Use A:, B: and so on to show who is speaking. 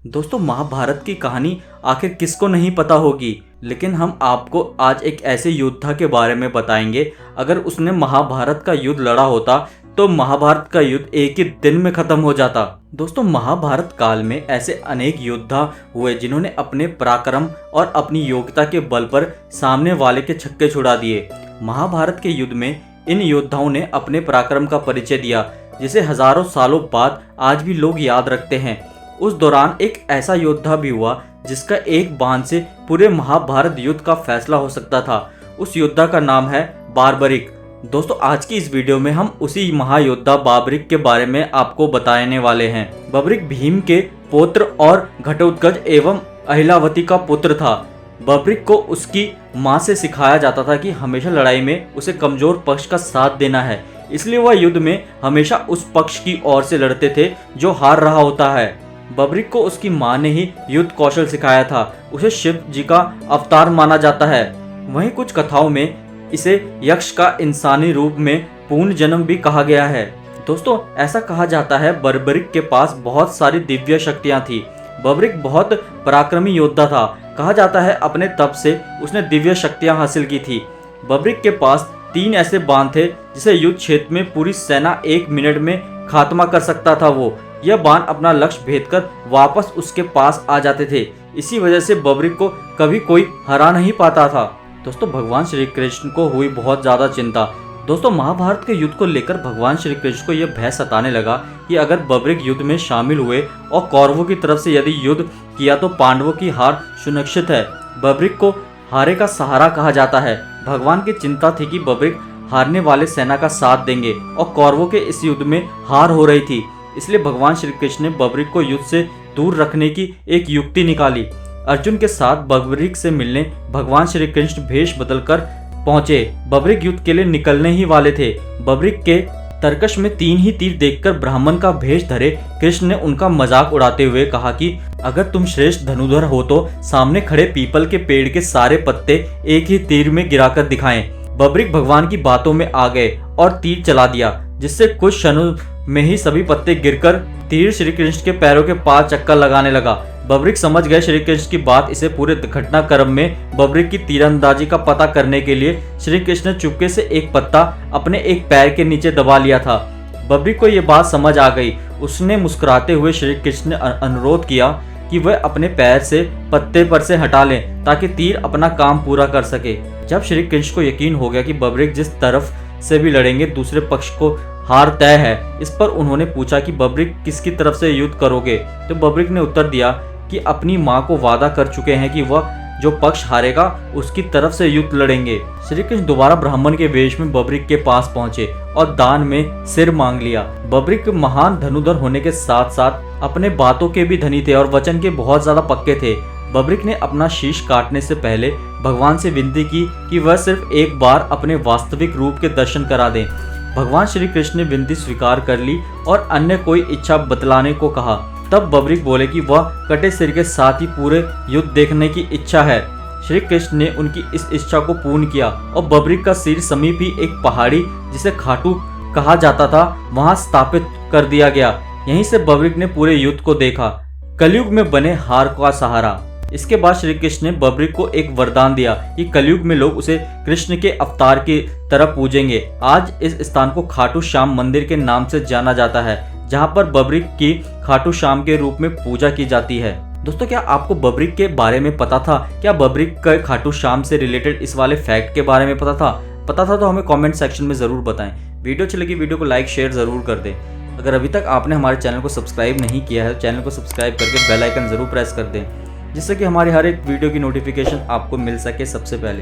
A: दोस्तों, महाभारत की कहानी आखिर किसको नहीं पता होगी, लेकिन हम आपको आज एक ऐसे योद्धा के बारे में बताएंगे। अगर उसने महाभारत का युद्ध लड़ा होता तो महाभारत का युद्ध एक ही दिन में खत्म हो जाता। दोस्तों, महाभारत काल में ऐसे अनेक योद्धा हुए जिन्होंने अपने पराक्रम और अपनी योग्यता के बल पर सामने वाले के छक्के छुड़ा दिए। महाभारत के युद्ध में इन योद्धाओं ने अपने पराक्रम का परिचय दिया, जिसे हजारों सालों बाद आज भी लोग याद रखते हैं। उस दौरान एक ऐसा योद्धा भी हुआ जिसका एक बाण से पूरे महाभारत युद्ध का फैसला हो सकता था। उस योद्धा का नाम है बार्बरिक। दोस्तों, आज की इस वीडियो में हम उसी महायोद्धा बाबरिक के बारे में आपको बताने वाले हैं। बाबरिक भीम के पुत्र और घटोत्कच एवं अहिलावती का पुत्र था। बाबरिक को उसकी मां से सिखाया जाता था कि हमेशा लड़ाई में उसे कमजोर पक्ष का साथ देना है, इसलिए वह युद्ध में हमेशा उस पक्ष की ओर से लड़ते थे जो हार रहा होता है। बाबरिक को उसकी मां ने ही युद्ध कौशल सिखाया था। उसे शिव जी का अवतार माना जाता है। वहीं कुछ कथाओं में इसे यक्ष का इंसानी रूप में पूर्ण जन्म भी कहा गया है। दोस्तों, ऐसा कहा जाता है बाबरिक के पास बहुत सारी दिव्य शक्तियां थी। बाबरिक बहुत पराक्रमी योद्धा था। कहा जाता है अपने तप से उसने दिव्य शक्तियां हासिल की थी। बाबरिक के पास 3 ऐसे बाण थे जिसे युद्ध क्षेत्र में पूरी सेना 1 मिनट में खात्मा कर सकता था। यह बाण अपना लक्ष्य भेदकर वापस उसके पास आ जाते थे। इसी वजह से बाबरिक को कभी कोई हरा नहीं पाता था। दोस्तों, भगवान श्री कृष्ण को हुई बहुत ज्यादा चिंता। दोस्तों, महाभारत के युद्ध को लेकर भगवान श्री कृष्ण को यह भय सताने लगा कि अगर बाबरिक युद्ध में शामिल हुए और कौरवों की तरफ से यदि युद्ध किया तो पांडवों की हार सुनिश्चित है। बाबरिक को हारे का सहारा कहा जाता है। भगवान की चिंता थी कि बाबरिक हारने वाले सेना का साथ देंगे और कौरवों के इस युद्ध में हार हो रही थी, इसलिए भगवान श्री कृष्ण ने बाबरिक को युद्ध से दूर रखने की एक युक्ति निकाली। अर्जुन के साथ बाबरिक से मिलने भगवान श्री कृष्ण भेष बदलकर पहुंचे। बाबरिक युद्ध के लिए निकलने ही वाले थे। बाबरिक के तरकश में 3 ही तीर देखकर ब्राह्मण का भेष धरे कृष्ण ने उनका मजाक उड़ाते हुए कहा कि अगर तुम श्रेष्ठ धनुधर हो तो सामने खड़े पीपल के पेड़ के सारे पत्ते एक ही तीर में गिराकर दिखाएं। बाबरिक भगवान की बातों में आ गए और तीर चला दिया, जिससे कुछ क्षणों में ही सभी पत्ते गिरकर तीर श्री कृष्ण के पैरों के पास चक्कर लगाने लगा। बाबरिक समझ गए श्री कृष्ण की बात। इसे पूरे घटनाक्रम में बाबरिक की तीरंदाजी का पता करने के लिए श्री कृष्ण ने चुपके से एक पत्ता अपने एक पैर के नीचे दबा लिया था। बाबरिक को यह बात समझ आ गई। उसने मुस्कुराते हुए श्री कृष्ण ने अनुरोध किया कि वह अपने पैर से पत्ते पर से हटा लें ताकि तीर अपना काम पूरा कर सके। जब श्री कृष्ण को यकीन हो गया कि बाबरिक जिस तरफ से भी लड़ेंगे दूसरे पक्ष को हार तय है, इस पर उन्होंने पूछा कि बाबरिक किसकी तरफ से युद्ध करोगे। तो बाबरिक ने उत्तर दिया कि अपनी मां को वादा कर चुके हैं कि वह जो पक्ष हारेगा उसकी तरफ से युद्ध लड़ेंगे। श्री कृष्ण दोबारा ब्राह्मण के वेश में बाबरिक के पास पहुंचे और दान में सिर मांग लिया। बाबरिक महान धनुधर होने के साथ साथ अपने बातों के भी धनी थे और वचन के बहुत ज्यादा पक्के थे। बाबरिक ने अपना शीश काटने से पहले भगवान से विनती की कि वह सिर्फ एक बार अपने वास्तविक रूप के दर्शन करा दें। भगवान श्री कृष्ण ने विनती स्वीकार कर ली और अन्य कोई इच्छा बतलाने को कहा। तब बाबरिक बोले कि वह कटे सिर के साथ ही पूरे युद्ध देखने की इच्छा है। श्री कृष्ण ने उनकी इस इच्छा को पूर्ण किया और बाबरिक का सिर समीप ही एक पहाड़ी जिसे खाटू कहा जाता था वहां स्थापित कर दिया गया। यहीं से बाबरिक ने पूरे युद्ध को देखा, कलयुग में बने हार का सहारा। इसके बाद श्री कृष्ण ने बाबरिक को एक वरदान दिया कि कलयुग में लोग उसे कृष्ण के अवतार की तरह पूजेंगे। आज इस स्थान को खाटू श्याम मंदिर के नाम से जाना जाता है, जहां पर बाबरिक की खाटू श्याम के रूप में पूजा की जाती है। दोस्तों, क्या आपको बाबरिक के बारे में पता था? क्या बाबरिक का खाटू श्याम से रिलेटेड इस वाले फैक्ट के बारे में पता था तो हमें कमेंट सेक्शन में जरूर बताएं। वीडियो अच्छी लगी वीडियो को लाइक शेयर जरूर कर दें। अगर अभी तक आपने हमारे चैनल को सब्सक्राइब नहीं किया है तो चैनल को सब्सक्राइब करके बेल आइकन जरूर प्रेस कर दें, जिससे कि हमारी हर एक वीडियो की नोटिफिकेशन आपको मिल सके सबसे पहले।